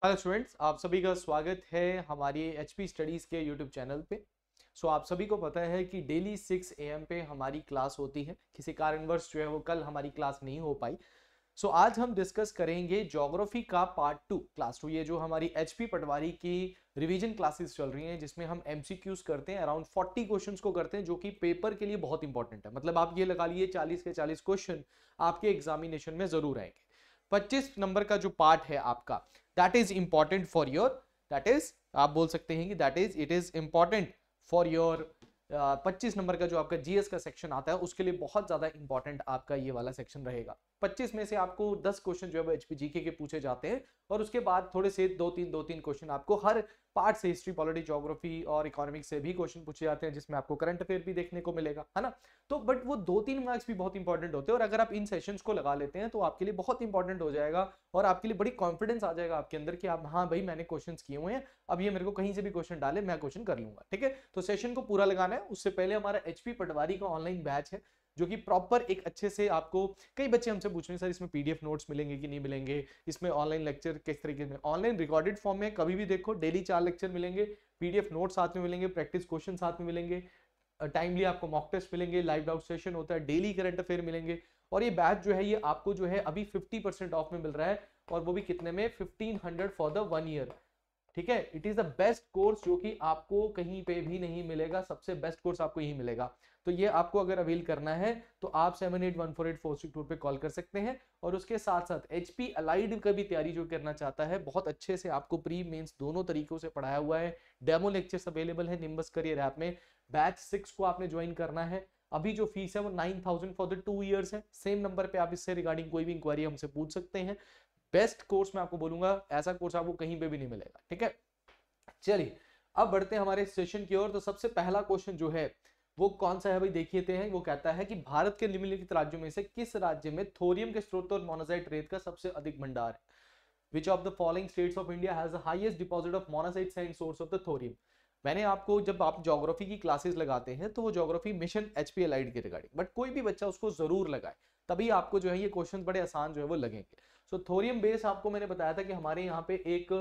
Hello students, आप सभी का स्वागत है हमारी एचपी स्टडीज़ के यूट्यूब चैनल पे। आप सभी को पता है कि डेली 6 AM पे हमारी क्लास होती है। किसी कारणवश जो है वो कल हमारी क्लास नहीं हो पाई। आज हम डिस्कस करेंगे ज्योग्राफी का पार्ट 2 क्लास 2। ये जो हमारी एचपी पटवारी की रिवीजन क्लासेस चल रही हैं, जिसमें हम एमसीक्यूज करते हैं, अराउंड 40 क्वेश्चंस को करते हैं, जो कि पेपर के लिए बहुत इंपॉर्टेंट है। मतलब आप ये लगा लिए 40 के 40 क्वेश्चन आपके एग्जामिनेशन में जरूर आएंगे। 25 नंबर का जो पार्ट है आपका, that is important for your, that is, आप बोल सकते हैं कि that is, it is important for your 25 number का जो आपका जीएस का सेक्शन आता है, उसके लिए बहुत ज्यादा इंपॉर्टेंट आपका ये वाला सेक्शन रहेगा। 25 में से आपको 10 क्वेश्चन जो है एचपीजीके के पूछे जाते हैं, और उसके बाद थोड़े से दो तीन क्वेश्चन आपको हर पार्ट से, हिस्ट्री, पॉलिटी, ज्योग्राफी और इकोनॉमिक्स से भी क्वेश्चन पूछे जाते हैं, जिसमें आपको करंट अफेयर भी देखने को मिलेगा, है ना। तो बट वो 2-3 मार्क्स भी बहुत इंपॉर्टेंट होते हैं, और अगर आप इन सेशंस को लगा लेते हैं तो आपके लिए बहुत इंपॉर्टेंट हो जाएगा, और आपके लिए बड़ी कॉन्फिडेंस आ जाएगा आपके अंदर कि आप, हाँ भाई मैंने क्वेश्चंस किए हुए हैं, अब ये मेरे को कहीं से भी क्वेश्चन डाले मैं क्वेश्चन कर लूंगा। ठीक है, तो सेशन को पूरा लगाना है। उससे पहले हमारा एचपी पटवारी का ऑनलाइन बैच है, जो कि प्रॉपर एक अच्छे से आपको, कई बच्चे हमसे पूछ रहे हैं सर इसमें पीडीएफ नोट्स मिलेंगे कि नहीं मिलेंगे, इसमें ऑनलाइन लेक्चर किस तरीके में, ऑनलाइन रिकॉर्डेड फॉर्म में कभी भी देखो, डेली 4 लेक्चर मिलेंगे, पीडीएफ नोट साथ में मिलेंगे, प्रैक्टिस क्वेश्चन साथ में मिलेंगे, टाइमली आपको मॉक टेस्ट मिलेंगे, लाइव डाउट सेशन होता है, डेली करंट अफेयर मिलेंगे। और ये बैच जो है ये आपको जो है अभी 50% ऑफ में मिल रहा है, और वो भी कितने में, 1500 फॉर द 1 ईयर। ठीक है, it is the best course जो कि आपको कहीं पे भी नहीं मिलेगा, सबसे बेस्ट कोर्स आपको यही मिलेगा। तो ये आपको अगर अवेल करना है तो आप 78148462 पे कॉल कर सकते हैं। और उसके साथ साथ एचपी अलाइड का भी तैयारी जो करना चाहता है, बहुत अच्छे से आपको प्री मेंस दोनों तरीकों से पढ़ाया हुआ है, डेमो लेक्चर्स अवेलेबल है निम्बस करियर ऐप में। बैच 6 को आपने ज्वाइन करना है। अभी जो फीस है वो 9000 फॉर द 2 ईयर्स है। सेम नंबर पे आप इससे रिगार्डिंग कोई भी इंक्वायरी हमसे पूछ सकते हैं। बेस्ट कोर्स मैं आपको बोलूंगा, ऐसा कोर्स आपको कहीं पे भी नहीं मिलेगा। ठीक है, चलिए अब बढ़ते हैं हमारे सेशन की ओर। तो सबसे पहला क्वेश्चन जो है वो कौन सा है भाई, देखिए हैं। वो कहता है कि भारत के निम्नलिखित राज्यों में से किस राज्य में थोरियम के स्रोत और मोनाजाइट रेत का सबसे अधिक भंडार है। Which of the following states of India has the highest deposit of monazite sand source of the thorium. मैंने आपको, जब आप ज्योग्राफी की क्लासेस लगाते हैं तो वो ज्योग्राफी मिशन एचपी एलाइड के रिगार्डिंग, बट कोई भी बच्चा उसको जरूर लगाए, तभी आपको जो है ये क्वेश्चन बड़े आसान जो है वो लगेंगे। थोरियम बेस आपको मैंने बताया था कि हमारे यहाँ पे एक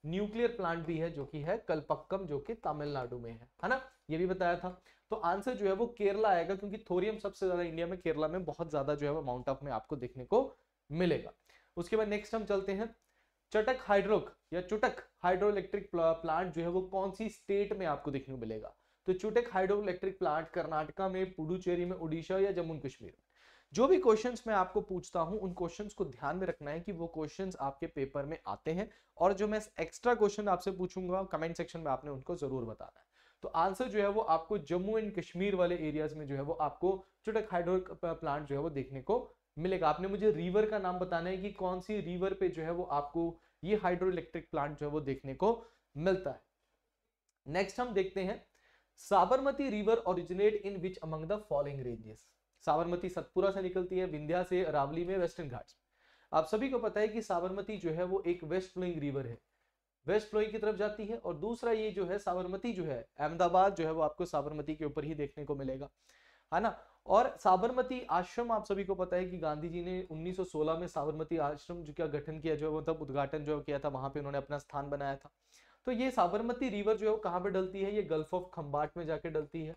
न्यूक्लियर प्लांट भी है, जो कि है कलपक्कम, जो कि तमिलनाडु में है ना, ये भी बताया था। तो आंसर जो है वो केरला आएगा, क्योंकि थोरियम सबसे ज्यादा इंडिया में केरला में बहुत ज्यादा जो है वो अमाउंट ऑफ में आपको देखने को मिलेगा। उसके बाद नेक्स्ट हम चलते हैं, चटक हाइड्रोक या चुटक हाइड्रो इलेक्ट्रिक प्लांट जो है वो कौन सी स्टेट में आपको देखने को मिलेगा। तो चुटक हाइड्रो इलेक्ट्रिक प्लांट कर्नाटका में, पुडुचेरी में, उड़ीसा या जम्मू कश्मीर में। जो भी क्वेश्चंस मैं आपको पूछता हूं उन क्वेश्चंस को ध्यान में रखना है कि वो क्वेश्चंस आपके पेपर में आते हैं, और जो मैं एक्स्ट्रा क्वेश्चन आपसे पूछूंगा कमेंट सेक्शन में आपने उनको जरूर बताना है। तो आंसर जो है वो आपको जम्मू एंड कश्मीर वाले एरियाज में जो है वो आपको चुटक हाइड्रो प्लांट जो है वो देखने को मिलेगा। आपने मुझे रिवर का नाम बताना है कि कौन सी रिवर पे जो है वो आपको ये हाइड्रो इलेक्ट्रिक प्लांट जो है वो देखने को मिलता है। नेक्स्ट हम देखते हैं, Sabarmati river originate in which among the following ranges. Sabarmati Satpura से निकलती है, विंध्या से, अरावली में, वेस्टर्न घाट्स। आप सभी को पता है कि साबरमती जो है वो एक वेस्ट फ्लोइंग रिवर है, वेस्ट फ्लोइंग की तरफ जाती है। और दूसरा ये जो है साबरमती जो है, अहमदाबाद जो है वो आपको साबरमती के ऊपर ही देखने को मिलेगा, है ना। और साबरमती आश्रम आप सभी को पता है कि गांधी जी ने 1916 में साबरमती आश्रम जो क्या गठन किया, जो मतलब उद्घाटन जो किया था, वहां पे उन्होंने अपना स्थान बनाया था। तो ये साबरमती रिवर जो है वो कहाँ पे डलती है, ये गल्फ ऑफ खंबाट में जाके डलती है।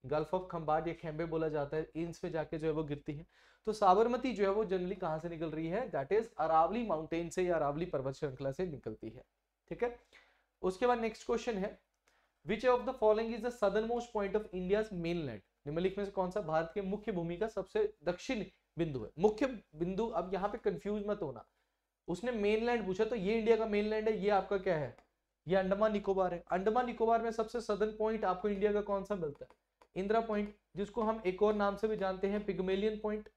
गल्फ ऑफ खंबाट, ये खेम्बे बोला जाता है, इंस पे जाके जो है वो गिरती है। तो साबरमती जो है वो जनरली कहाँ से निकल रही है, दैट इज अरावली माउंटेन से या अरावली पर्वत श्रृंखला से निकलती है। ठीक है, उसके बाद नेक्स्ट क्वेश्चन है, which of the following is the southern most point of India's mainland. निम्नलिखित में से कौन सा भारत के मुख्य भूमि का सबसे दक्षिण बिंदु है। मुख्य बिंदु, अब यहाँ पे कंफ्यूज मत होना, उसने मेनलैंड पूछा, तो ये इंडिया का मेनलैंड है, ये आपका क्या है, ये अंडमान निकोबार है। अंडमान निकोबार में सबसे सदर्न पॉइंट आपको इंडिया का कौन सा मिलता है, इंदिरा पॉइंट, जिसको हम एक और नाम से भी जानते हैं पिग्मेलियन पॉइंट,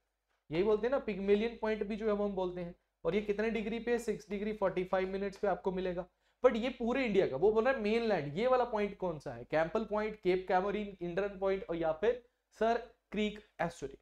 यही बोलते हैं ना, पिग्मेलियन पॉइंट भी जो है वो हम बोलते हैं। और ये कितने डिग्री पे, 6 डिग्री 45 मिनट्स पे आपको मिलेगा। बट ये पूरे इंडिया का, वो बोल रहा है मेन लैंड, ये वाला पॉइंट कौन सा है, कैंपल पॉइंट, केप कैमोरीन, इंडरन पॉइंट, और या फिर सर क्रीक एस्टुरी,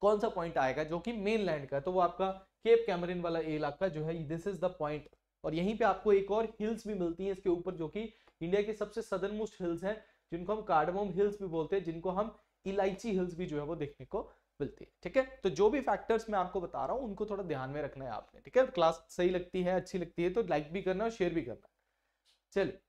कौन सा पॉइंट आएगा जो कि मेन लैंड का है। तो वो आपका केप कैमरिन वाला इलाका जो है, दिस इज द पॉइंट। और यहीं पे आपको एक और हिल्स भी मिलती हैं इसके ऊपर, जो कि इंडिया के सबसे सदर्न मोस्ट हिल्स हैं, जिनको हम कार्डमोम हिल्स भी बोलते हैं, जिनको हम इलायची हिल्स भी जो है वो देखने को मिलती है। ठीक है, तो जो भी फैक्टर्स मैं आपको बता रहा हूं उनको थोड़ा ध्यान में रखना है आपने। ठीक है, क्लास सही लगती है, अच्छी लगती है तो लाइक भी करना और शेयर भी करना। चलिए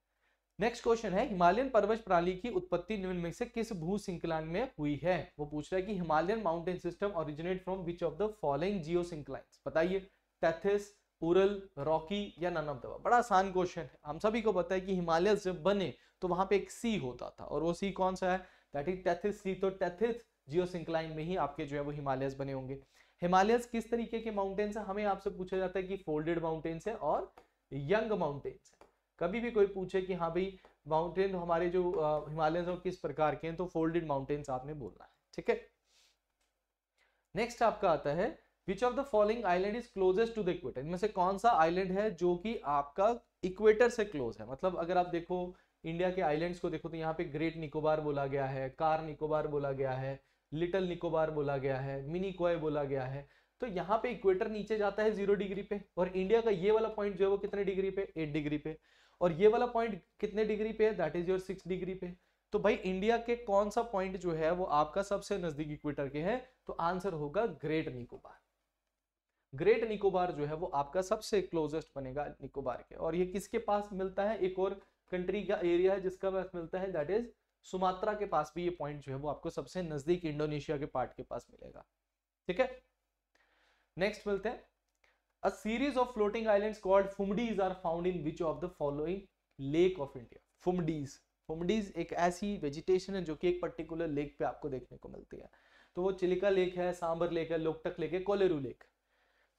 नेक्स्ट क्वेश्चन है, हिमालयन पर्वत प्रणाली की उत्पत्ति निम्न में से किस भू सिंक्लाइन में हुई है? वो पूछ रहा है कि Himalayan mountain system originate from which of the following Jio synclines? बताइए, टेथिस, उरल, रॉकी या नन ऑफ द। बड़ा आसान क्वेश्चन है, हम सभी को पता है कि हिमालय जब बने तो वहां पे एक सी होता था और वो सी कौन सा है? That is Tethys sea. तो टेथिस जियो सिंक्लाइन में ही आपके जो है वो हिमालयस बने होंगे। हिमालयस किस तरीके के माउंटेन्स है? हमें आपसे पूछा जाता है कि फोल्डेड माउंटेन्स है और यंग माउंटेन्स है। कभी भी कोई पूछे कि हाँ भाई माउंटेन हमारे जो हिमालयंस हैं किस प्रकार के हैं, तो फोल्डेड माउंटेन्स आपने बोलना है। ठीक है, नेक्स्ट आपका आता है, which of the following island is closest to the equator? इनमें से कौन सा आइलैंड है जो कि आपका इक्वेटर से क्लोज है? मतलब अगर आप देखो इंडिया के आइलैंड्स को देखो तो यहाँ पे ग्रेट निकोबार बोला गया है, कार निकोबार बोला गया है, लिटिल निकोबार बोला गया है, मिनी कोय बोला गया है। तो यहाँ पे इक्वेटर नीचे जाता है 0 डिग्री पे, और इंडिया का ये वाला पॉइंट जो है वो कितने डिग्री पे? 8 डिग्री पे। और ये वाला पॉइंट कितने डिग्री पे है? दैट इज योर 6 डिग्री पे। तो भाई इंडिया के कौन सा पॉइंट जो है वो आपका सबसे नजदीक इक्वेटर के है? तो आंसर होगा ग्रेट निकोबार। ग्रेट निकोबार जो है वो आपका सबसे क्लोजेस्ट बनेगा निकोबार के। और ये किसके पास मिलता है? एक और कंट्री का एरिया है जिसका पास मिलता है, दैट इज सुमात्रा के पास भी ये पॉइंट जो है वो आपको सबसे नजदीक इंडोनेशिया के पार्ट के पास मिलेगा। ठीक है, नेक्स्ट मिलते हैं, A series of floating islands called Fumdis are found in which of the following lake of India? Fumdis, Fumdis एक ऐसी वेजिटेशन है जो कि एक पर्टिकुलर लेक पे आपको देखने को मिलती है। तो वो चिलिका लेक है, सांबर लेक है, लोकटक लेक है, कोलेरू लेक।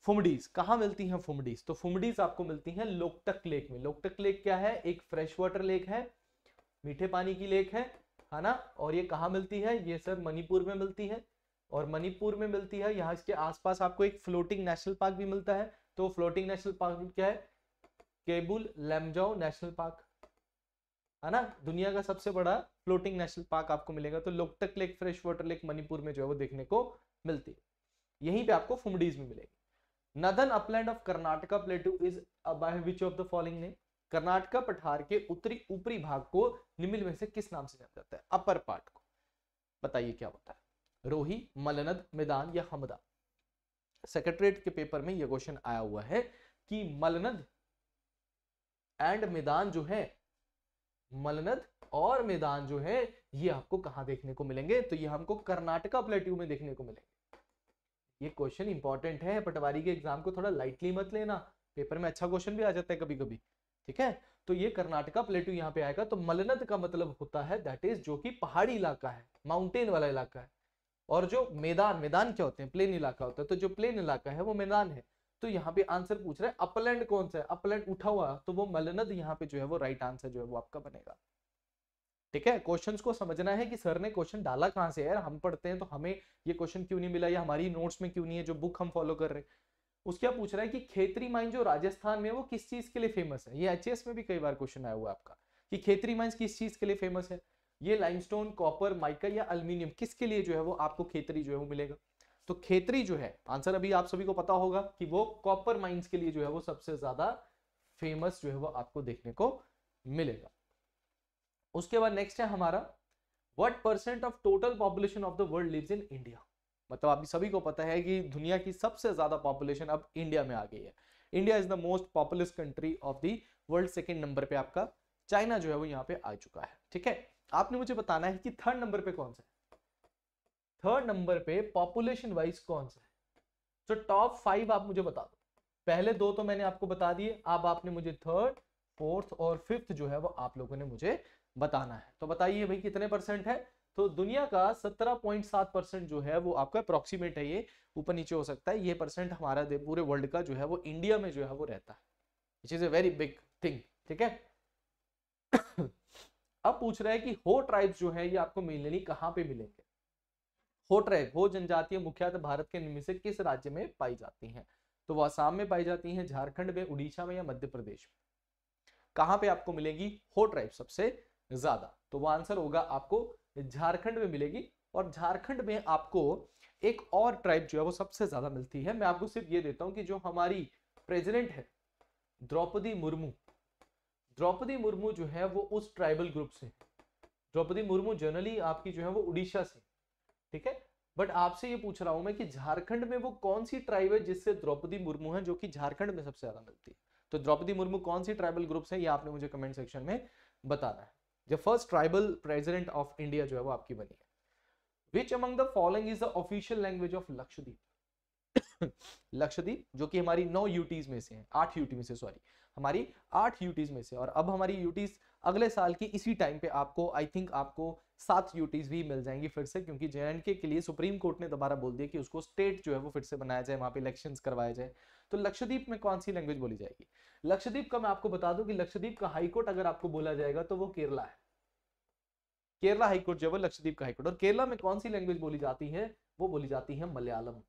फुमडीज कहाँ मिलती हैं? फुमडीज तो फुमडीज आपको मिलती हैं लोकटक लेक में। लोकटक लेक क्या है? एक फ्रेश वाटर लेक है, मीठे पानी की लेक है ना। और ये कहाँ मिलती है? ये सर मणिपुर में मिलती है, और मणिपुर में मिलती है। यहाँ इसके आसपास आपको एक फ्लोटिंग नेशनल पार्क भी मिलता है। तो फ्लोटिंग नेशनल पार्क क्या है? केबुल लैमजाओ नेशनल पार्क, है ना, दुनिया का सबसे बड़ा फ्लोटिंग नेशनल पार्क आपको मिलेगा। तो Loktak lake, fresh water lake Manipur में जो है वो देखने को मिलती है, यहीं पे आपको फुमडीज में मिलेगी। Northern upland of Karnataka प्लेटू is by which of the following name? Karnataka पठार के उत्तरी ऊपरी भाग को निम्न में से किस नाम से जाना जाता है? अपर पार्ट को बताइए क्या होता है? रोही, मलनद, मैदान या हमदा? सेक्रेटरीट के पेपर में यह क्वेश्चन आया हुआ है कि मलनद एंड मैदान जो है, मलनद और मैदान जो है ये आपको कहां देखने को मिलेंगे? तो ये हमको कर्नाटका प्लेट्यू में देखने को मिलेंगे। ये क्वेश्चन इंपॉर्टेंट है, पटवारी के एग्जाम को थोड़ा लाइटली मत लेना, पेपर में अच्छा क्वेश्चन भी आ जाता है कभी कभी। ठीक है, तो ये कर्नाटका प्लेट्यू यहाँ पे आएगा। तो मलनद का मतलब होता है दैट इज जो कि पहाड़ी इलाका है, माउंटेन वाला इलाका है। और जो मैदान, मैदान क्या होते हैं? प्लेन इलाका होता है। तो जो प्लेन इलाका है वो मैदान है। तो यहाँ पे आंसर पूछ रहा है अपलैंड कौन सा है? अपलैंड उठा हुआ, तो वो मलनद यहाँ पे जो है वो राइट आंसर जो है वो आपका बनेगा। ठीक है, क्वेश्चंस को समझना है कि सर ने क्वेश्चन डाला कहां से है। यार हम पढ़ते हैं तो हमें ये क्वेश्चन क्यों नहीं मिला, या हमारी नोट्स में क्यों नहीं है जो बुक हम फॉलो कर रहे हैं। उसके क्या पूछ रहा है कि खेतरी माइन जो राजस्थान में है वो किस चीज के लिए फेमस है? ये एचएस में भी कई बार क्वेश्चन आया हुआ है आपका कि खेतरी माइंस किस चीज के लिए फेमस है। ये लाइमस्टोन, कॉपर, माइका या एल्यूमिनियम, किसके लिए जो है वो आपको खेतरी जो है वो मिलेगा? तो खेतरी जो है आंसर अभी आप सभी को पता होगा कि वो कॉपर माइंस के लिए जो है वो सबसे ज्यादा फेमस जो है वो आपको देखने को मिलेगा। उसके बाद नेक्स्ट है हमारा, what percent of total population of the world lives in India? मतलब आप सभी को पता है कि दुनिया की सबसे ज्यादा पॉपुलेशन अब इंडिया में आ गई है। India is the most populous country of the world. Second number पे आपका चाइना जो है वो यहाँ पे आ चुका है। ठीक है, आपने मुझे बताना है कि थर्ड नंबर पे कौन सा है? थर्ड नंबर पे पॉपुलेशन वाइज कौन सा है? तो टॉप 5 आप मुझे बता दो। पहले 2 तो मैंने आपको बता दिए, अब आपने मुझे थर्ड, फोर्थ और फिफ्थ जो है वो आप लोगों ने मुझे बताना है। तो बताइए भाई कितने परसेंट है? तो दुनिया का 17.7% जो है वो आपका अप्रोक्सीमेट है, ये ऊपर नीचे हो सकता है, ये परसेंट हमारा पूरे वर्ल्ड का जो है वो इंडिया में जो है वो रहता है, which is a very big thing. ठीक है, अब पूछ रहा है कि हो ट्राइब्स जो है ये आपको मिलनी कहां पे मिलेंगे? हो ट्राइब, हो जनजातियां मुख्यतः भारत के निम्न से किस राज्य में पाई जाती हैं? तो वो असम में पाई जाती हैं, झारखंड में, उड़ीसा में या मध्य प्रदेश में? कहां पे आपको मिलेगी हो ट्राइब सबसे ज्यादा? तो वो आंसर होगा आपको झारखंड में मिलेगी। और झारखंड में आपको एक और ट्राइब जो है वो सबसे ज्यादा मिलती है। मैं आपको सिर्फ ये देता हूं कि जो हमारी प्रेसिडेंट है द्रौपदी मुर्मू, द्रौपदी मुर्मू जो है वो उस ट्राइबल ग्रुप से, द्रौपदी मुर्मू जनरली आपकी जो है वो उड़ीसा से, ठीक है, बट आपसे ये पूछ रहा हूं मैं कि झारखंड में वो कौन सी ट्राइब है जिससे द्रौपदी मुर्मू है, जो कि झारखंड में सबसे ज्यादा मिलती है। तो द्रौपदी मुर्मू कौन सी ट्राइबल ग्रुप्स है, ये आपने मुझे कमेंट सेक्शन में बताना है। जो first tribal president of India जो है वो आपकी बनी है। Which among the following is the official language of Lakshadweep. Lakshadweep जो कि हमारी 9 यूटीज में से है, 8 यूटी में से, सॉरी, हमारी 8 यूटीज में से, और अब हमारी यूटीज अगले साल की इसी टाइम पे आपको आई थिंक आपको 7 यूटीज भी मिल जाएंगी फिर से, क्योंकि JNK के लिए सुप्रीम कोर्ट ने दोबारा बोल दिया कि उसको स्टेट जो है वो फिर से बनाया जाए, वहां पे इलेक्शंस करवाए जाए। तो लक्षद्वीप में कौन सी लैंग्वेज बोली जाएगी? लक्षद्वीप का मैं आपको बता दूं कि लक्षद्वीप का हाईकोर्ट अगर आपको बोला जाएगा तो वो केरला है। केरला हाईकोर्ट जो है लक्षद्वीप का हाईकोर्ट। और केरला में कौन सी लैंग्वेज बोली जाती है? वो बोली जाती है मलयालम।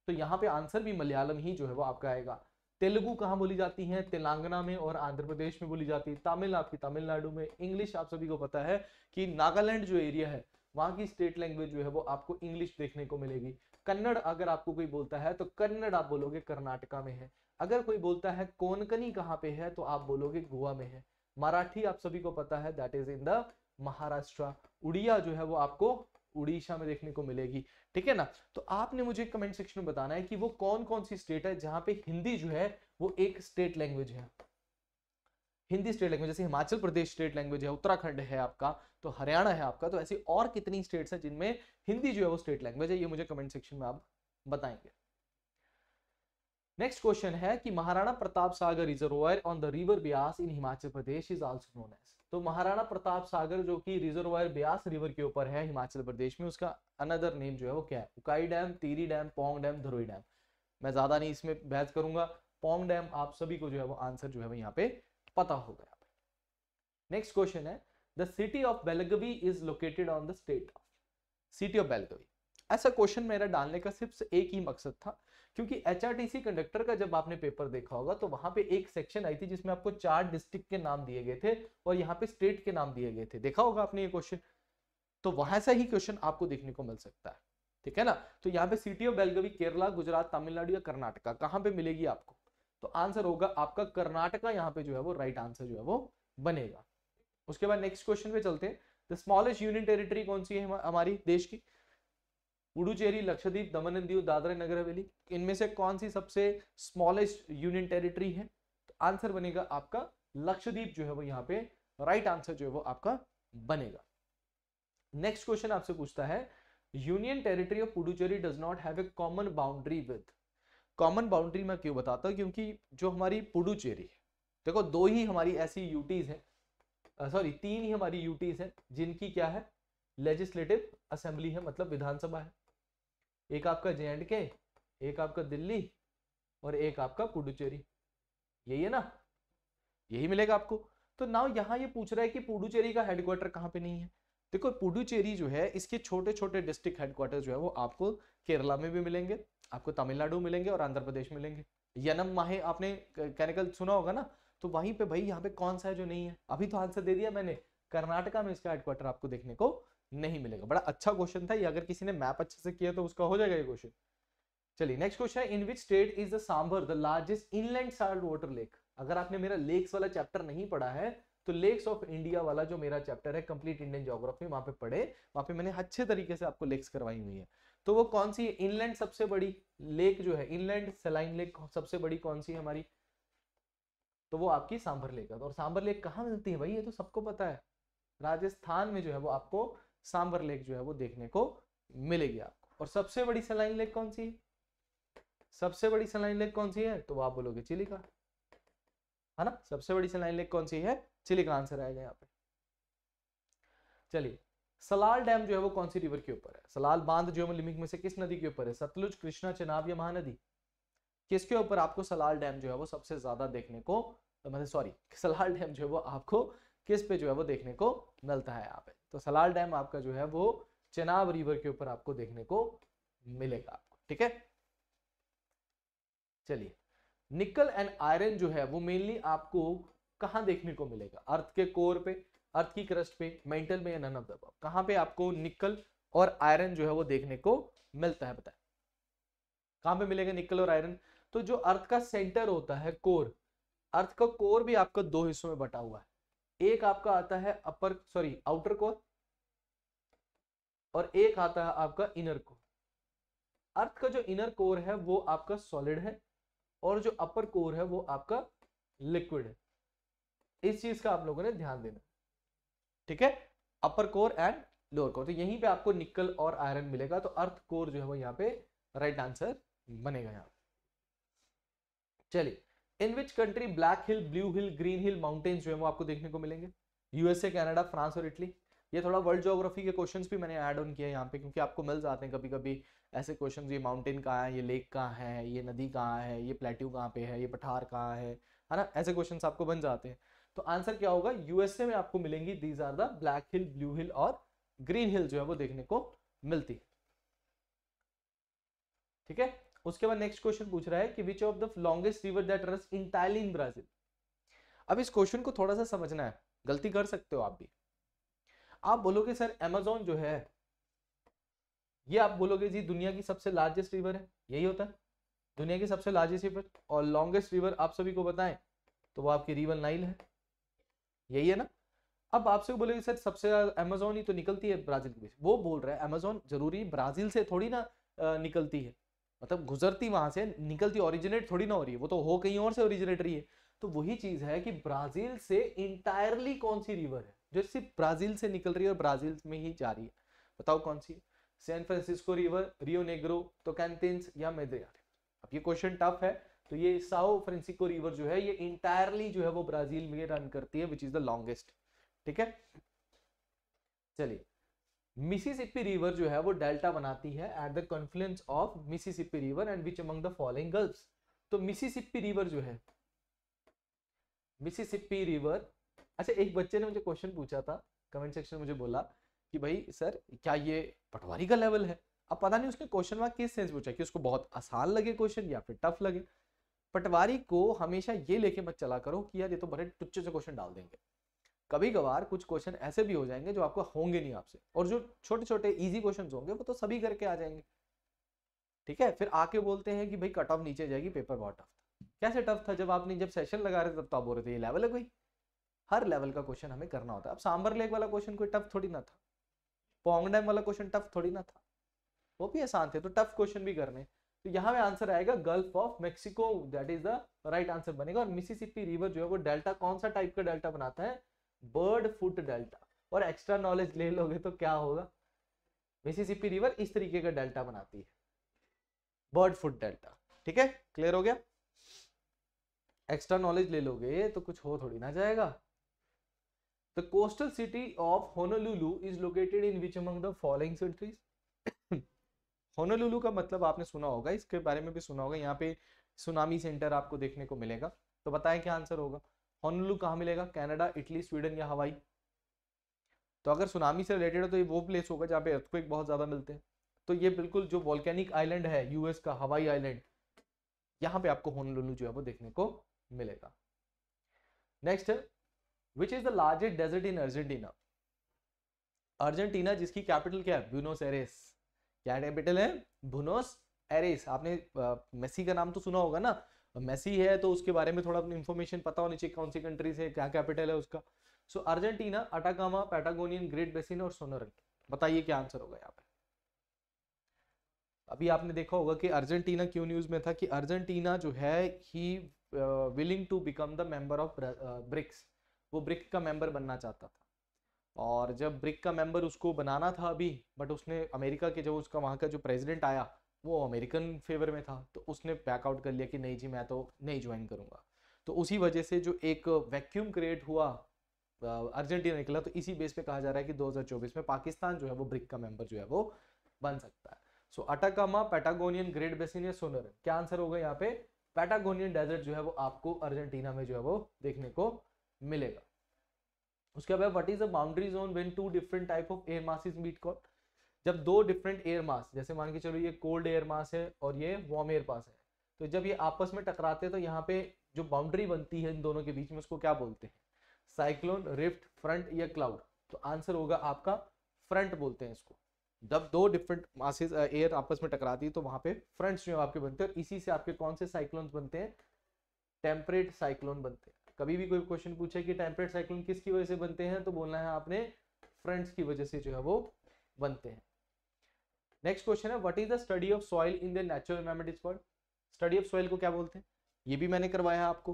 तो यहाँ पे आंसर भी मलयालम ही जो है वो आपका आएगा। तेलुगु कहाँ बोली जाती है? तेलंगाना में और आंध्र प्रदेश में बोली जाती है। तमिल आपकी तमिलनाडु में। इंग्लिश आप सभी को पता है कि नागालैंड जो एरिया है वहां की स्टेट लैंग्वेज जो है वो आपको इंग्लिश देखने को मिलेगी। कन्नड़ अगर आपको कोई बोलता है तो कन्नड़ आप बोलोगे कर्नाटका में है। अगर कोई बोलता है कोंकणी कहाँ पे है तो आप बोलोगे गोवा में है। मराठी आप सभी को पता है that is in the Maharashtra. Odia जो है वो आपको उड़ीसा में देखने को मिलेगी। ठीक है ना? तो आपने मुझे कमेंट सेक्शन में बताना है कि वो कौन कौन सी स्टेट है जहां पे हिंदी जो है वो एक स्टेट लैंग्वेज है। हिंदी स्टेट लैंग्वेज, जैसे हिमाचल प्रदेश स्टेट लैंग्वेज है, उत्तराखंड है आपका, तो हरियाणा है आपका, तो ऐसी और कितनी स्टेट्स हैं जिनमें हिंदी जो है वो स्टेट लैंग्वेज है, ये मुझे कमेंट सेक्शन में आप बताएंगे। नेक्स्ट क्वेश्चन है कि Maharana Pratap Sagar reservoir on the river Beas in Himachal Pradesh is also known as. तो महाराणा प्रताप सागर जो कि रिजर्वायर ब्यास रिवर के ऊपर है हिमाचल प्रदेश में, उसका अनदर नेम जो है वो क्या है? Ukai dam, Tehri dam, Pong dam, Dharoi dam. मैं ज्यादा नहीं इसमें बहस करूंगा। पौंग डैम आप सभी को जो है वो आंसर जो है वो यहाँ पे पता होगा। नेक्स्ट क्वेश्चन है the city of Belagavi is located on the state of. City of Belagavi, ऐसा क्वेश्चन मेरा डालने का सिर्फ एक ही मकसद था, क्योंकि HRTC कंडक्टर का जब आपने पेपर देखा होगा तो वहां पे एक सेक्शन आई थी जिसमें आपको 4 डिस्ट्रिक्ट के नाम दिए गए थे और यहाँ पे स्टेट के नाम दिए गए थे। देखा होगा आपने ये क्वेश्चन, तो वहां से ही क्वेश्चन आपको देखने को मिल सकता है। ठीक है ना? तो यहाँ पे सिटी ऑफ बेलगवी केरला, गुजरात, तमिलनाडु या कर्नाटका कहाँ पे मिलेगी आपको? तो आंसर होगा आपका कर्नाटका, यहाँ पे जो है वो राइट आंसर जो है वो बनेगा। उसके बाद नेक्स्ट क्वेश्चन पे चलते हैं। द स्मॉलेस्ट यूनियन टेरिटरी कौन सी है हमारी देश की? पुडुचेरी, लक्षद्वीप, दमन एंड दीव, दादरा नगर हवेली। इनमें से कौन सी सबसे स्मॉलेस्ट यूनियन टेरिटरी है? तो आंसर बनेगा आपका लक्षद्वीप जो है वो यहाँ पे राइट आंसर जो है वो आपका बनेगा। नेक्स्ट क्वेश्चन आपसे पूछता है union territory of Puducherry does not have a common boundary with. Common boundary मैं क्यों बताता हूं? क्योंकि जो हमारी पुडुचेरी है, देखो 2 ही हमारी ऐसी यूटीज है, सॉरी 3 ही हमारी यूटीज है जिनकी क्या है? लेजिस्लेटिव असेंबली है, मतलब विधानसभा है। एक आपका JNK, एक आपका दिल्ली और एक आपका पुडुचेरी। यही है ना? यही मिलेगा आपको। तो नाउ यहाँ ये पूछ रहा है कि पुडुचेरी का हेडक्वार्टर कहाँ पे नहीं है। देखो पुडुचेरी जो है इसके छोटे छोटे डिस्ट्रिक्ट हेडक्वार्टर जो है वो आपको केरला में भी मिलेंगे, आपको तमिलनाडु मिलेंगे और आंध्र प्रदेश मिलेंगे। यनम माहे आपने कैनिकल सुना होगा ना, तो वहीं पे भाई यहाँ पे कौन सा है जो नहीं है? अभी तो आंसर दे दिया मैंने, कर्नाटका में इसका हेडक्वार्टर आपको देखने को नहीं मिलेगा। बड़ा अच्छा क्वेश्चन था ये, अगर किसी ने मैप अच्छे से किया तो उसका हो जाएगा ये क्वेश्चन। चलिए नेक्स्ट क्वेश्चन है in which state is the Sambhar the largest inland salt water lake. अगर आपने मेरा लेक्स वाला चैप्टर नहीं पढ़ा है तो लेक्स ऑफ इंडिया वाला जो मेरा चैप्टर है कंप्लीट इंडियन ज्योग्राफी, वहां पे पढ़े, वहां पे मैंने अच्छे तरीके से आपको लेक्स करवाई हुई है। तो वो कौन सी इनलैंड सबसे बड़ी लेक जो है, इनलैंड सलाइन लेक सबसे बड़ी कौन सी है हमारी? तो वो आपकी सांभर लेक है। और सांभर लेक कहाँ मिलती है भाई? ये तो सबको पता है, राजस्थान में जो है वो आपको सांभर लेक जो है वो देखने को मिलेगी आपको। और सबसे बड़ी सलाइन लेक कौन सी है? सबसे बड़ी सलाइन लेक कौन सी है? तो वो आप बोलोगे चिलिका, है ना? सबसे बड़ी सलाइन लेक कौन सी है? चिलिका आंसर आएगा यहाँ पे। चलिए सलाल डैम जो है वो कौन सी रिवर के ऊपर है? सलाल बांध जो है लिमिक में से किस नदी के ऊपर है? सतलुज, कृष्णा, चेनाब या महानदी? किसके ऊपर आपको सलाल डैम जो है वो सबसे ज्यादा देखने को, मतलब सॉरी, सलाल डैम जो है वो आपको किस पे जो है वो देखने को मिलता है यहाँ पे? तो सलाल डैम आपका जो है वो चेनाब रिवर के ऊपर आपको देखने को मिलेगा आपको। ठीक है, चलिए निकल एंड आयरन जो है वो मेनली आपको कहां देखने को मिलेगा? अर्थ के कोर पे, अर्थ की क्रस्ट पे, मेंटल में या नन ऑफ द अबव? कहां पे आपको निकल और आयरन जो है वो देखने को मिलता है? बताएं कहां पे मिलेगा निकल और आयरन? तो जो अर्थ का सेंटर होता है कोर, अर्थ का कोर भी आपका 2 हिस्सों में बटा हुआ है। एक आपका आता है आउटर कोर और एक आता है आपका इनर कोर। अर्थ का जो इनर कोर है वो आपका सॉलिड है और जो अपर कोर है वो आपका लिक्विड है। इस चीज का आप लोगों ने ध्यान देना, ठीक है, अपर कोर एंड लोअर कोर। तो यहीं पे आपको निकल और आयरन मिलेगा, तो अर्थ कोर जो है वो यहाँ पे राइट आंसर बनेगा यहाँ। चलिए, in which country black hill, blue hill, green hill mountains जो है वो आपको देखने को मिलेंगे? यूएसए, कनाडा, फ्रांस और इटली। ये थोड़ा वर्ल्ड ज्योग्राफी के क्वेश्चंस भी मैंने ऐड ऑन किया यहाँ पे, क्योंकि आपको मिल जाते हैं कभी कभी ऐसे क्वेश्चंस, ये माउंटेन कहाँ है, ये लेक कहाँ है, ये नदी कहाँ है, ये प्लेट्यू कहाँ पे है, ये पठार कहाँ है ना, ऐसे क्वेश्चंस आपको बन जाते हैं। तो आंसर क्या होगा? यूएसए में आपको मिलेंगी these are the black hill, blue hill और ग्रीन हिल जो है वो देखने को मिलती है, ठीक है। उसके बाद नेक्स्ट क्वेश्चन पूछ रहा है कि विच of the longest river that runs entirely in Brazil. अब इस क्वेश्चन को थोड़ा सा समझना है, गलती कर सकते हो आप भी। आप बोलोगे सर अमेज़न जो है, ये आप बोलोगे जी दुनिया की सबसे लार्जेस्ट रिवर है, यही होता है दुनिया की सबसे लार्जेस्ट रिवर, और लॉन्गेस्ट रिवर आप सभी को बताएं तो वो आपकी रिवर नाइल है, यही है ना। अब आपसे बोलेगे सर सबसे अमेज़न ही तो निकलती है ब्राजील के बीच, वो बोल रहा है अमेज़न जरूरी ब्राजील से थोड़ी ना निकलती है, मतलब गुजरती वहां से, निकलती ओरिजिनेट थोड़ी ना हो रही है, वो तो हो कहीं और से ओरिजिनेट रही है। तो वही चीज है कि ब्राजील से इंटायरली कौन सी रिवर है जो सिर्फ ब्राजील से निकल रही है और ब्राजील में ही जा रही है? बताओ कौन सी है? San Francisco river, Rio Negro, Tocantins या मेद्रियार। अब ये क्वेश्चन टफ है, तो ये साओ फ्रांसिस्को रिवर जो है ये इंटायरली जो है वो ब्राजील में रन करती है, विच इज द लॉन्गेस्ट, ठीक है। चलिए, मिसिसिपी रिवर जो है वो डेल्टा बनाती है at the Confluence of Mississippi river and which among the following gulfs. तो मिसिसिपी रिवर जो है, मिसिसिपी रिवर, अच्छा एक बच्चे ने मुझे क्वेश्चन पूछा था कमेंट सेक्शन में, मुझे बोला कि भाई सर क्या ये पटवारी का लेवल है? अब पता नहीं उसने क्वेश्चन मार्क किस सेंस पूछा, कि उसको बहुत आसान लगे क्वेश्चन या फिर टफ लगे। पटवारी को हमेशा ये लेके मत चला करो कि यार ये तो बड़े टुच्चे से क्वेश्चन डाल देंगे। कभी कभार कुछ क्वेश्चन ऐसे भी हो जाएंगे जो आपको होंगे नहीं आपसे, और जो छोटे छोटे इजी क्वेश्चन होंगे वो तो सभी करके आ जाएंगे, ठीक है। फिर आके बोलते हैं कि भाई कट ऑफ नीचे जाएगी, पेपर बहुत टफ था। कैसे टफ था? जब आपने जब सेशन लगा रहे थे तब तो आप बोल रहे थे ये लेवल है कोई। हर लेवल का क्वेश्चन हमें करना होता है। अब सांबर लेक वाला क्वेश्चन कोई टफ थोड़ी ना था, पोंग डैम वाला क्वेश्चन टफ थोड़ी ना था, वो भी आसान थे, तो टफ क्वेश्चन भी करने। तो यहाँ में आंसर आएगा gulf of Mexico, that is the right answer बनेगा। और मिसिसिपी रिवर जो है वो डेल्टा, कौन सा टाइप का डेल्टा बनाता है? Bird foot delta. और एक्स्ट्रा नॉलेज ले लोगे तो क्या होगा, मिसिसिपी रिवर इस तरीके का डेल्टा बनाती है, बर्ड फुट डेल्टा, ठीक है। क्लियर हो गया? एक्स्ट्रा नॉलेज ले लोगे तो कुछ हो थोड़ी ना जाएगा। The coastal city of Honolulu is located in which among the following countries. Honolulu का मतलब आपने सुना होगा, इसके बारे में भी सुना होगा, यहाँ पे सुनामी सेंटर आपको देखने को मिलेगा। तो बताएं क्या आंसर होगा? होनोलुलु कहाँ मिलेगा? कनाडा, इटली, स्वीडन या हवाई? तो अगर सुनामी से रिलेटेड है तो ये वो प्लेस होगा जहाँ पे अर्थक्वेक बहुत ज्यादा मिलते हैं। तो ये बिल्कुल जो वोल्केनिक आइलैंड है यूएस का, हवाई आइलैंड, यहाँ पे आपको होनोलुलु जो है वो देखने को मिलेगा। नेक्स्ट है, which is the largest desert in Argentina. Argentina जिसकी कैपिटल क्या है? Buenos Aires. क्या कैपिटल है? Buenos Aires. आपने मेसी का नाम तो सुना होगा ना, मेसी है तो उसके बारे में थोड़ा अपनी इंफॉर्मेशन पता होनी चाहिए, कौन सी कंट्री से, क्या कैपिटल है उसका। So Argentina, Atacama, Patagonian, great basin और सोनोरन। बताइए क्या आंसर होगा यहाँ पे? अभी आपने देखा होगा कि अर्जेंटीना क्यों न्यूज में था, कि अर्जेंटीना जो है he willing to become the member of BRICS, वो ब्रिक का मेंबर बनना चाहता था। और जब ब्रिक का मेंबर उसको बनाना था अभी, बट उसने अमेरिका के, जो उसका वहाँ का जो प्रेसिडेंट आया वो अमेरिकन फेवर में था, तो उसने बैकआउट कर लिया कि नहीं जी मैं तो नहीं ज्वाइन करूंगा। तो उसी वजह से जो एक वैक्यूम क्रिएट हुआ, अर्जेंटीना निकला। तो इसी बेस पे कहा जा रहा है कि 2024 में पाकिस्तान जो है वो ब्रिक का मेंबर जो है वो बन सकता है। सो अटाकामा, पैटागोनियन, ग्रेट बेसिन या सोनोरन, क्या आंसर होगा यहाँ पे? पैटागोनियन डेजर्ट जो है वो आपको अर्जेंटीना में जो है वो देखने को मिलेगा। उसके बाद what is the boundary zone when two different type of air masses meet call. जब दो डिफरेंट एयर मास, जैसे मान के चलो ये कोल्ड एयर मास है और ये वार्म एयर मास है, तो जब ये आपस में टकराते हैं तो यहाँ पे जो बाउंड्री बनती है इन दोनों के बीच में, उसको क्या बोलते हैं? साइक्लोन, रिफ्ट, फ्रंट या क्लाउड? तो आंसर होगा आपका फ्रंट बोलते हैं इसको। जब दो डिफरेंट मासेस एयर आपस में टकराती है तो वहां पे फ्रंट्स जो आपके बनते हैं, और इसी से आपके कौन से साइक्लोन बनते हैं? टेम्परेट साइक्लोन बनते हैं। कभी भी कोई क्वेश्चन पूछे कि टेम्परेट साइक्लोन किसकी वजह से बनते हैं, तो बोलना है आपने फ्रंट्स की वजह से जो है वो बनते हैं। नेक्स्ट क्वेश्चन है, what is the study of soil in the natural environment is called. Study of soil को क्या बोलते हैं, ये भी मैंने करवाया है आपको,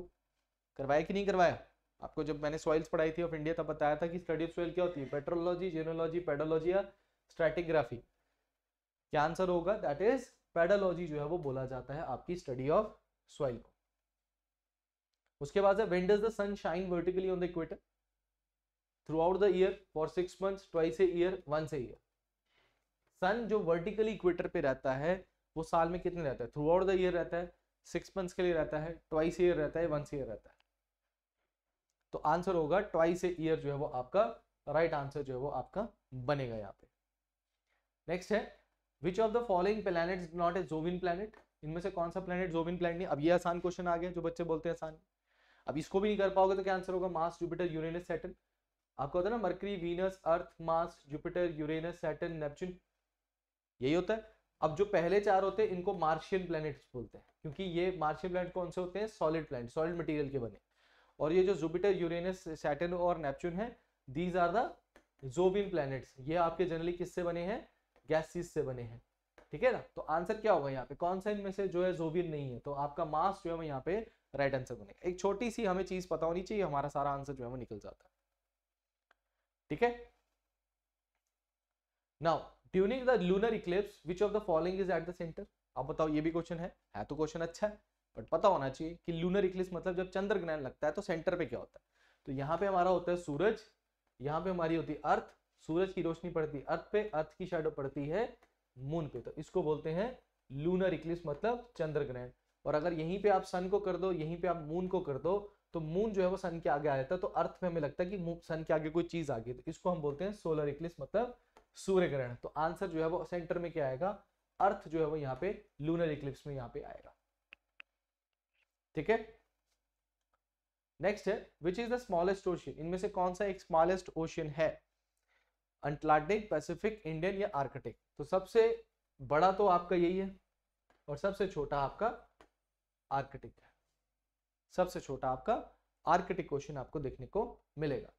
करवाया कि नहीं करवाया आपको, जब मैंने सॉइल्स पढ़ाई थी ऑफ इंडिया तब बताया था कि स्टडी ऑफ सॉइल क्या होती है, पेट्रोलॉजी, जीनोलॉजी, पेडोलॉजी या स्ट्रैटिग्राफी। क्या आंसर होगा, दैट इज पेडोलॉजी जो है वो बोला जाता है आपकी स्टडी ऑफ सॉइल को। उसके बाद है, when does the sun shine vertically on the equator, throughout the year, for 6 months, twice a year, once a year. Sun जो वर्टिकली इक्वेटर पे रहता है वो साल में कितने रहता है, थ्रू आउट द ईयर रहता है, 6 months के लिए रहता है, ट्वाइस ईयर रहता है, वंस ईयर रहता है। तो आंसर होगा ट्वाइस ए ईयर जो है वो आपका राइट आंसर जो है वो आपका बनेगा यहाँ पे। नेक्स्ट है, which of the following planet is not a Jovian planet, इनमें से कौन सा प्लैनेट जोविन प्लैनेट नहीं। अब ये आसान क्वेश्चन आ गया, जो बच्चे बोलते हैं आसान, अब इसको भी नहीं कर पाओगे तो क्या आंसर होगा, मार्स, जुपिटर, यूरेनस, सैटर्न। आपको होता है ना Mercury, Venus, Earth, Mars, Jupiter, Uranus, Saturn, Neptune, यही होता है। अब जो पहले 4 होते हैं इनको मार्शियन प्लैनेट्स बोलते हैं, क्योंकि ये मार्शियन प्लैनेट कौन से होते हैं, सॉलिड प्लैनेट, सॉलिड मटेरियल के बने। और ये जो जुपिटर, यूरेनस, सैटर्न और नेपच्यून है, दीज आर द जोविन प्लैनेट्स। ये आपके जनरली किससे बने हैं, गैसेस से बने हैं, ठीक है ना। तो आंसर क्या होगा यहाँ पे, कौन सा इनमें से जो है जोविन नहीं है, तो आपका मार्स जो है वो यहाँ पे राइट आंसर बनेगा। एक छोटी सी हमें चीज पता होनी चाहिए, हमारा सारा आंसर जो है वो निकल जाता है, ठीक है। Now during the lunar Eclipse which of the following is at the centre. अब बताओ, ये भी क्वेश्चन है तो क्वेश्चन अच्छा है, बट पता होना चाहिए कि लूनर इक्लिप्स मतलब जब चंद्र ग्रहण लगता है तो सेंटर पे क्या होता है। तो यहाँ पे हमारा होता है सूरज, यहाँ पे हमारी होती है अर्थ, सूरज की रोशनी पड़ती है अर्थ पे, अर्थ की शैडो पड़ती है मून पे, तो इसको बोलते हैं लूनर इक्लिप्स मतलब चंद्र ग्रहण। और अगर यहीं पे आप सन को कर दो, यहीं पे आप मून को कर दो, तो मून जो है वो सन के आगे आ जाता है, तो अर्थ में हमें लगता है कि सन के आगे कोई चीज आ गई, तो इसको हम बोलते हैं सोलर इक्लिप्स मतलब सूर्य ग्रहण। तो आंसर जो है वो सेंटर में क्या आएगा, अर्थ जो है वो यहाँ पे लूनर इक्लिप्स में यहाँ पे आएगा, ठीक है। नेक्स्ट है, which is the smallest ocean, इनमें से कौन सा एक स्मॉलेस्ट ओशियन है, अटलांटिक, पैसिफिक, इंडियन या आर्कटिक। तो सबसे बड़ा तो आपका यही है और सबसे छोटा आपका आर्कटिक है, सबसे छोटा आपका आर्कटिक ओशियन आपको देखने को मिलेगा।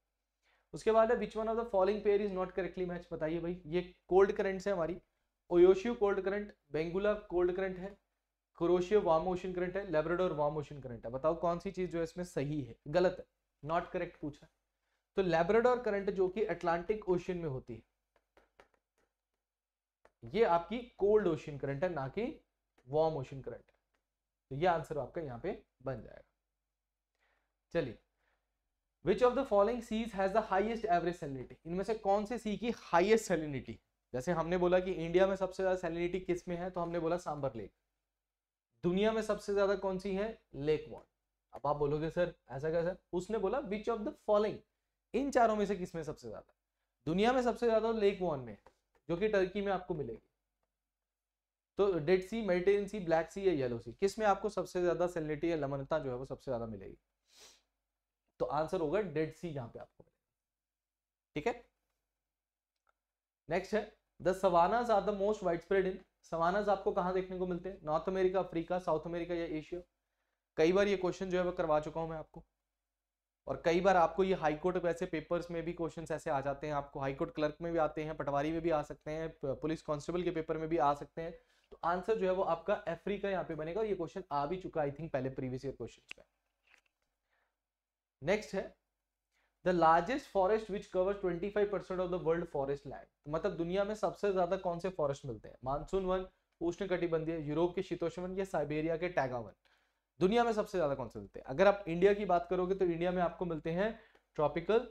उसके बाद है, which one of the following pair is not correctly match. बताइए भाई, ये कोल्ड करंट्स है हमारी, Oyashio cold current, Benguela cold current है, क्रोशियो वार्म ओशन करंट है, लैब्राडोर वार्म ओशन करंट है। बताओ कौन सी चीज जो है इसमें सही है, गलत है, नॉट करेक्ट पूछा। तो लैब्राडोर करंट जो कि अटलांटिक ओशन में होती है, ये आपकी कोल्ड ओशन करंट है, ना कि वार्म ओशन करंट है। तो ये आंसर आपका यहाँ पे बन जाएगा। चलिए, which of the following seas has the highest average salinity, इनमें से कौन से सी की हाईएस्ट सैलिनिटी। जैसे हमने बोला कि इंडिया में सबसे ज्यादा सैलिनिटी किस में है, तो हमने बोला सांबर लेक। दुनिया में सबसे ज्यादा कौन सी है, लेक वॉन। अब आप बोलोगे सर ऐसा कैसा, उसने बोला विच ऑफ द फॉलोइंग, इन चारों में से किसमें सबसे ज्यादा। दुनिया में सबसे ज्यादा लेक वॉन में, जो कि टर्की में आपको मिलेगी। तो डेड सी, मेडिटेरियन सी, ब्लैक सी या येलो सी, किस में आपको सबसे ज्यादा सैलिनिटी या लवणता जो है वो सबसे ज्यादा मिलेगी। तो आंसर होगा डेड सी, यहां पे आपको मिलेगा, ठीक है। नेक्स्ट है, the savannas are the most wide spread in. Savannas आपको कहां देखने को मिलते हैं, North America, Africa, South America या एशिया। कई बार ये क्वेश्चन जो है वो करवा चुका हूं मैं आपको, और कई बार आपको ये हाईकोर्ट वैसे पेपर्स में भी क्वेश्चंस ऐसे आ जाते हैं, आपको हाईकोर्ट क्लर्क में भी आते हैं, पटवारी में भी आ सकते हैं, पुलिस कांस्टेबल के पेपर में भी आ सकते हैं। तो आंसर जो है वो आपका अफ्रीका यहाँ पे बनेगा, और ये क्वेश्चन आ भी चुका आई थिंक पहले प्रीवियस ईयर क्वेश्चन में। नेक्स्ट है, the largest forest which covers 25% of the world forest land. मतलब दुनिया में सबसे ज्यादा कौन से फॉरेस्ट मिलते हैं, मानसून वन, उष्णकटिबंधीय, यूरोप के शीतोष्ण वन या साइबेरिया के टैगा वन। दुनिया में सबसे ज्यादा कौन से मिलते हैं। अगर आप इंडिया की बात करोगे तो इंडिया में आपको मिलते हैं ट्रॉपिकल,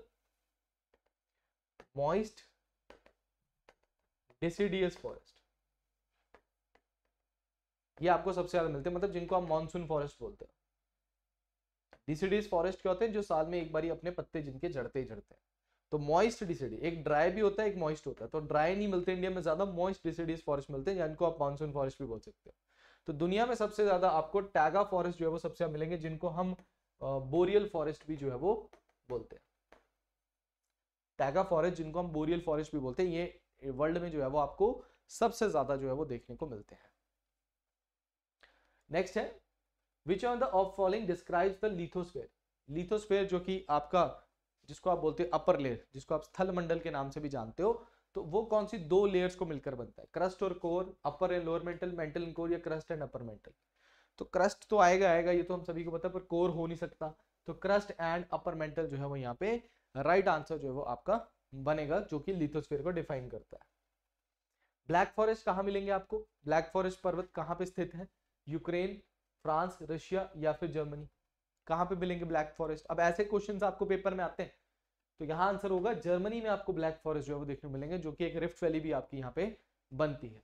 मॉइस्ट, डिसिडियस फॉरेस्ट, ये आपको सबसे ज्यादा मिलते हैं, मतलब जिनको आप मॉनसून फॉरेस्ट बोलते हैं। डिसिडियस फॉरेस्ट क्या होते हैं, जो साल में एक बार अपने पत्ते जिनके झड़ते ही झड़ते हैं। तो मॉइस्ट डिसिडी, एक ड्राई भी होता है एक मॉइस्ट होता है, तो ड्राई नहीं मिलते इंडिया में ज्यादा, मॉइस्ट डिसिडियस फॉरेस्ट मिलते हैं, जिनको आप मॉनसून फॉरेस्ट भी बोल सकते हो। तो दुनिया में सबसे ज्यादा आपको टैगा फॉरेस्ट जो है वो सबसे ज्यादा मिलेंगे, जिनको हम बोरियल फॉरेस्ट भी जो है वो बोलते हैं। टैगा फॉरेस्ट जिनको हम बोरियल फॉरेस्ट भी बोलते हैं, ये वर्ल्ड में जो है वो आपको सबसे ज्यादा जो है वो देखने को मिलते हैं। नेक्स्ट है, which of the of following describes the lithosphere. Lithosphere जो कि आपका, जिसको आप बोलते हैं अपर लेयर, जिसको आप स्थल मंडल के नाम से भी जानते हो, तो वो कौन सी दो लेयर्स को मिलकर बनता है, क्रस्ट और core, upper and lower mental, mental and core, या क्रस्ट एंड अपर मेंटल। तो क्रस्ट तो आएगा आएगा, ये तो हम सभी को पता है, पर कोर हो नहीं सकता। तो क्रस्ट एंड अपर मेंटल जो है वो यहाँ पे राइट आंसर जो है वो आपका बनेगा, जो कि लिथोस्फीयर को डिफाइन करता है। ब्लैक फॉरेस्ट कहाँ मिलेंगे आपको, ब्लैक फॉरेस्ट पर्वत कहाँ पे स्थित है, यूक्रेन, फ्रांस, रशिया या फिर जर्मनी, कहाँ पे मिलेंगे ब्लैक फॉरेस्ट। अब ऐसे क्वेश्चंस आपको पेपर में आते हैं, तो यहाँ आंसर होगा जर्मनी में आपको ब्लैक फॉरेस्ट जो है वो देखने को मिलेंगे, जो कि एक रिफ्ट वैली भी आपकी यहाँ पे बनती है।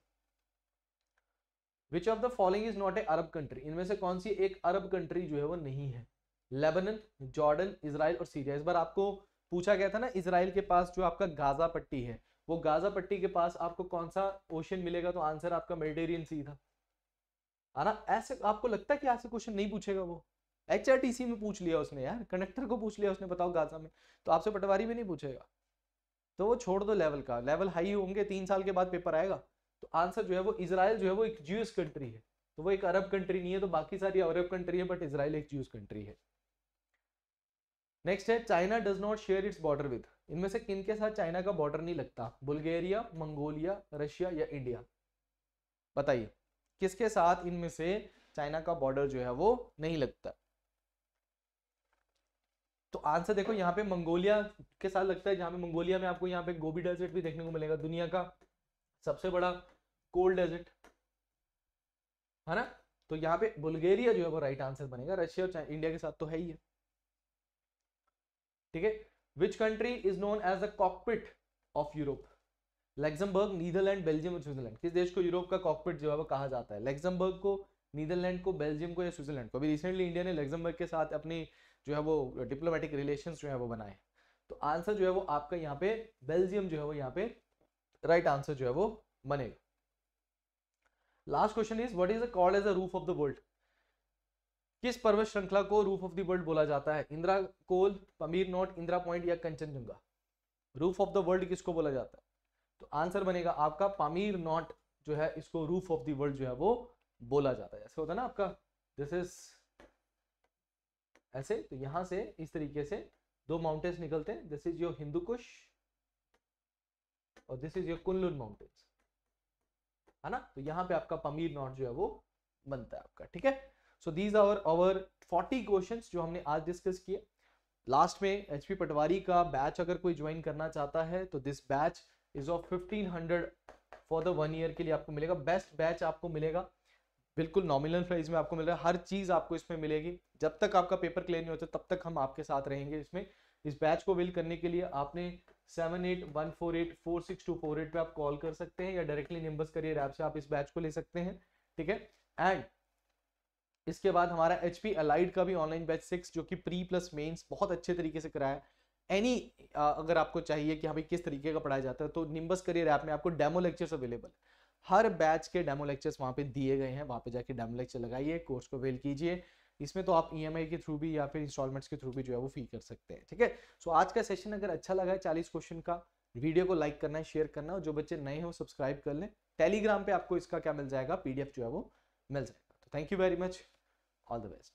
Which of the following is not A Arab country, इनमें से कौन सी एक अरब कंट्री जो है वो नहीं है, लेबनन, जॉर्डन, इजराइल और सीरिया। इस बार आपको पूछा गया था ना, इजराइल के पास जो आपका गाजा पट्टी है, वो गाजा पट्टी के पास आपको कौन सा ओशन मिलेगा, तो आंसर आपका मेडिटेरियन सी था, है ना। ऐसे आपको लगता है कि ऐसे क्वेश्चन नहीं पूछेगा वो, HRTC में पूछ लिया उसने यार, कंडक्टर को पूछ लिया उसने, बताओ गाजा में, तो आपसे पटवारी में नहीं पूछेगा। तो वो छोड़ दो लेवल का, लेवल हाई होंगे 3 साल के बाद पेपर आएगा। तो आंसर जो है वो इजराइल जो है वो एक ज्यूइश कंट्री है, तो वो एक अरब कंट्री नहीं है, तो बाकी सारी अरब कंट्री है, बट इजराइल एक ज्यूइश कंट्री है। नेक्स्ट है China does not share its border with, इनमें से किन के साथ चाइना का बॉर्डर नहीं लगता, बुल्गारिया, मंगोलिया, रशिया या इंडिया। बताइए किसके साथ इनमें से चाइना का बॉर्डर जो है वो नहीं लगता। तो आंसर देखो यहाँ पे मंगोलिया के साथ लगता है, जहां पे मंगोलिया में आपको यहाँ पे गोबी डेजर्ट भी देखने को मिलेगा, दुनिया का सबसे बड़ा कोल्ड डेजर्ट, है ना। तो यहाँ पे बुल्गारिया जो है वो राइट आंसर बनेगा, रशिया और इंडिया के साथ तो है ही है, ठीक है। Which country is known as the cockpit of Europe, Luxembourg, Netherlands, Belgium और स्विट्जरलैंड। किस देश को यूरोप का कॉकपिट जो है वो कहा जाता है, लग्जमबर्ग को, नीदरलैंड को, बेल्जियम को या स्विट्जरलैंड को। अभी रिसेंटली इंडिया ने लग्जमबर्ग के साथ अपनी जो है वो डिप्लोमेटिक रिलेशंस जो है वो बनाए, तो आंसर जो है वो आपका यहाँ पे बेल्जियम जो है वो यहाँ पे राइट आंसर जो है वो बनेगा। Last question is what is called as the roof of the world, किस पर्वत श्रृंखला को रूफ ऑफ द वर्ल्ड बोला जाता है, इंदिरा कोल, पमीर नोट, इंदिरा पॉइंट या Kanchenjunga. Roof of the world किसको बोला जाता है, तो आंसर बनेगा आपका पामीर नॉट जो है, इसको रूफ ऑफ द वर्ल्ड जो है वो बोला जाता है। ऐसे होता है ना आपका, दिस इज ऐसे, तो यहां से इस तरीके से दो माउंटेन्स निकलते हैं, this is your Hindu Kush और this is your Kunlun mountains, है ना। तो यहाँ पे आपका पामीर नॉट जो है वो बनता है आपका, ठीक है। So these are our 40 questions जो हमने आज डिस्कस किए। लास्ट में HP पटवारी का बैच अगर कोई ज्वाइन करना चाहता है, तो this batch is of 1500 for the 1 year के लिए आपको मिलेगा। बेस्ट बैच आपको मिलेगा, बिल्कुल नॉमिनल प्राइस में आपको मिल रहा है, हर चीज आपको इसमें मिलेगी। जब तक आपका पेपर क्लियर नहीं होता तब तक हम आपके साथ रहेंगे इसमें। इस बैच को विल करने के लिए आपने 7814846248 पे आप कॉल कर सकते हैं, या डायरेक्टली निम्बस करियर ऐप से आप इस बैच को ले सकते हैं, ठीक है। एंड इसके बाद हमारा HP अलाइड का भी ऑनलाइन बैच 6 जो कि प्री प्लस मेंस बहुत अच्छे तरीके से कराया। एनी अगर आपको चाहिए कि हमें किस तरीके का पढ़ाया जाता है, तो निम्बस करियर ऐप में आपको डेमो लेक्चर्स अवेलेबल, हर बैच के डेमो लेक्चर्स वहाँ पे दिए गए हैं, वहाँ पे जाके डेमो लेक्चर लगाइए, कोर्स को अवेल कीजिए। इसमें तो आप EMI के थ्रू भी या फिर इंस्टॉलमेंट्स के थ्रू भी जो है वो फी कर सकते हैं, ठीक है। सो आज का सेशन अगर अच्छा लगा है 40 क्वेश्चन का, वीडियो को लाइक करना है, शेयर करना है, और जो बच्चे नए हैं वो सब्सक्राइब कर लें। टेलीग्राम पे आपको इसका क्या मिल जाएगा, PDF जो है वो मिल जाएगा। तो thank you very much, all the best.